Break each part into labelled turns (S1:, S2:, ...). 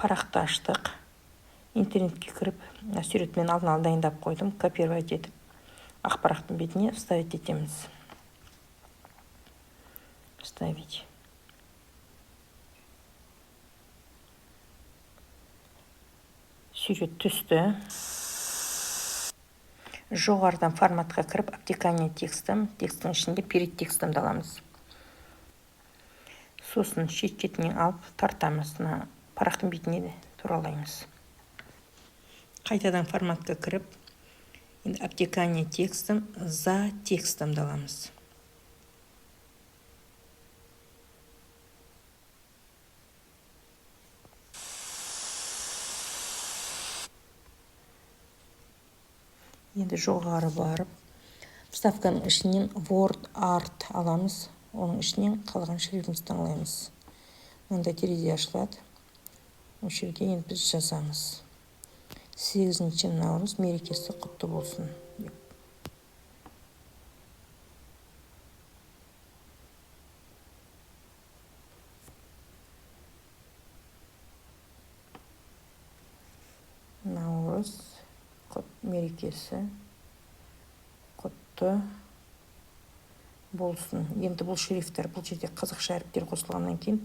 S1: парақты аштық. Интернетке кіріп, суретмен алдын ала дайындап қойдым. Копировать етіп, ақпараттың бетіне вставить етеміз. Вставить. Сурет түсті. Жоғарыдан форматқа кіріп, обтекание текстім. Текстің ішінде перед текстімді аламыз. Сосын шет-шетінен алып тартамыз. Парақтың бетіне туралаймыз. Қайтадан форматқа кіріп, обтекание текстім за текстімді аламыз. Енді жоғары барып, вставканың ішінен Word Art аламыз. Оның ішінен қалған шрифтімізді таңдаймыз. Мында терезе ашылады. Осы жерге енді біз жазамыз. 8 наурыз мерекесі құтты болсын. Наурыз мерекесі құтты болсын. Енді бұл шрифттер, бұл жерде қазақша әріптер қосылғаннан кейін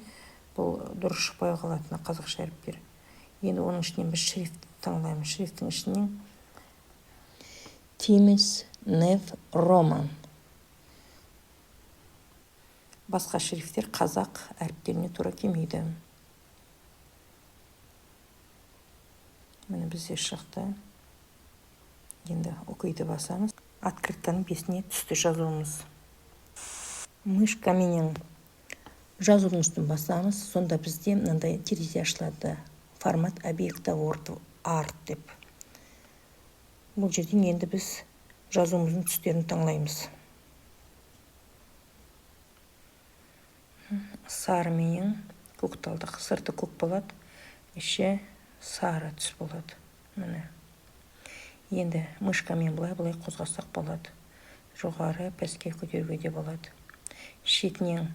S1: бұл дұрыс шықпай қалады, қазақша әріптер. Енді оның ішінен біз шрифт таңдаймыз. Шрифттің ішінен Times New Roman. Басқа шрифттер қазақ әріптеріне тура келмейді. Міне бізде шықты. Енді окейді басамыз. Открытканың бесіне түсті жазуымыз. Мышкаменен жазудың үстін басамыз. Сонда бізде мынандай терезе ашылады. Формат объекта Word Art деп. Бұл жерден енді біз жазуымыздың түстерін таңдаймыз. Сары менен көкталдық. Сырты көк болады, іші сары түс болады. Міне. Енді мышкамен былай қозғасақ болады. Жоғары пәске көтеруге де болады. Шетінен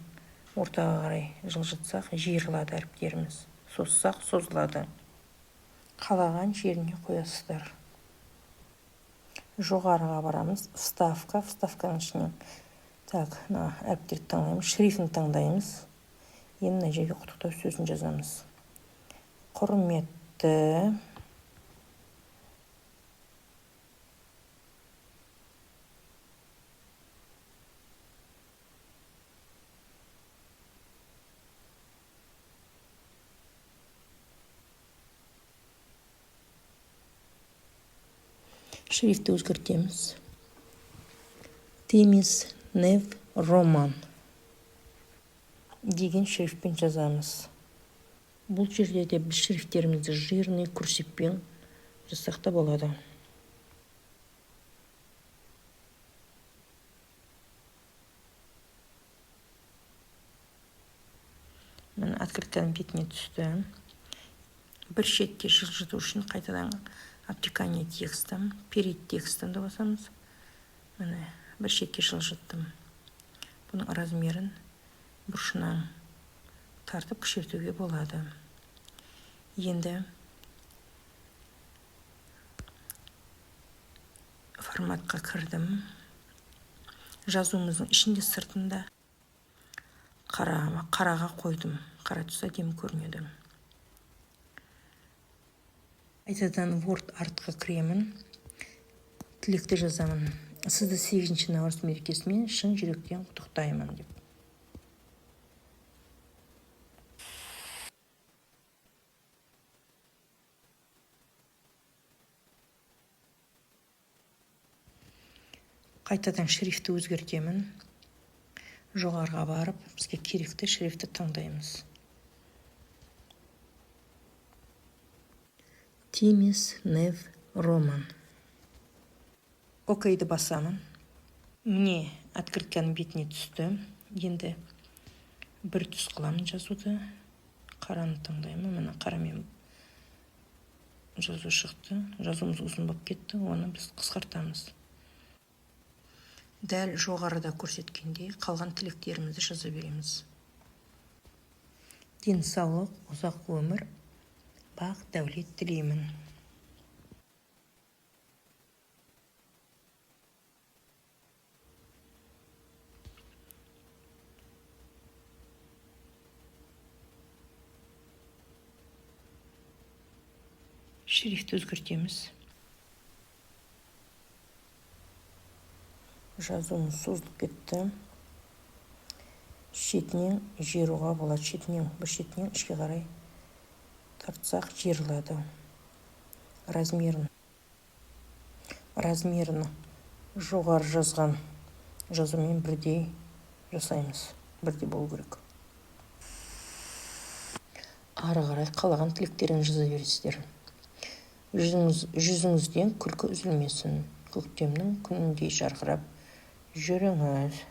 S1: ортаға қарай жылжытсақ, жиырылады әріптеріміз. Созсақ, созылады. Қалаған жеріне қоясыздар. Жоғарыға барамыз. Вставка. Вставканың ішінен әріптерді таңдаймыз. Шрифтін таңдаймыз. Енді мына жерге құттықтау сөзін жазамыз. Құрметті шрифтті өзгертеміз. Times New Roman деген шрифтпен жазамыз. Бұл жерде де біз шрифттерімізді жирный курсивпен жазсақ та болады. Міне открытканың бетіне түсті. Бір шетке жылжыту үшін қайтадан обтекание текстім, перед текстімді басамыз. Міне, бір шетке жылжыттым. Бұның размерін бұрышынан тартып күшейтуге болады. Енді форматқа кірдім. Жазуымыздың ішінде сыртында қараға қойдым. Қара түс әдемі көрінеді. Қайтадан Word Artқа кіремін. Тілекті жазамын. Сізді 8 наурыз мерекесімен шын жүректен құттықтаймын деп. Қайтадан шрифтті өзгертемін. Жоғарыға барып, бізге керекті шрифтті таңдаймыз. Times New Roman. Окейді басамын. Міне открытканың бетіне түсті. Енді бір түс қыламын жазуды. Қараны таңдаймын. Міне қарамен жазу шықты. Жазуымыз ұзын болып кетті. Оны біз қысқартамыз. Дәл жоғарыда көрсеткендей қалған тілектерімізді жаза береміз. Денсаулық, ұзақ өмір, бақ дәулет тілеймін. Шрифт өзгертеміз. Жазуымыз созылып кетті. Шетінен жируға болады. Шетінен, бір шетінен ішке қарай тартсақ жиырылады. Размерін жоғары жазған жазумен бірдей жасаймыз. Бірдей болу керек. Ары қарай қалаған тілектерін жаза бересіздер. Жүзіңізден күлкі үзілмесін. Көктемнің күніндей жарқырап жүріңіз.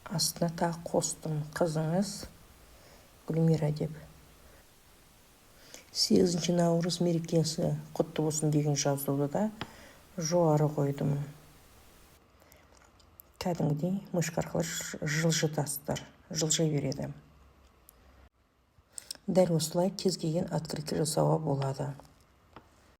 S1: Астына тағы қостым. Қызыңыз Гүлмира деп. 8 наурыз мерекесі құтты болсын деген жазуды да жоғары қойдым. Кәдімгідей мышқа арқылы жылжытасыздар. Жылжай береді. Дәл осылай кез келген открытие жасауға болады.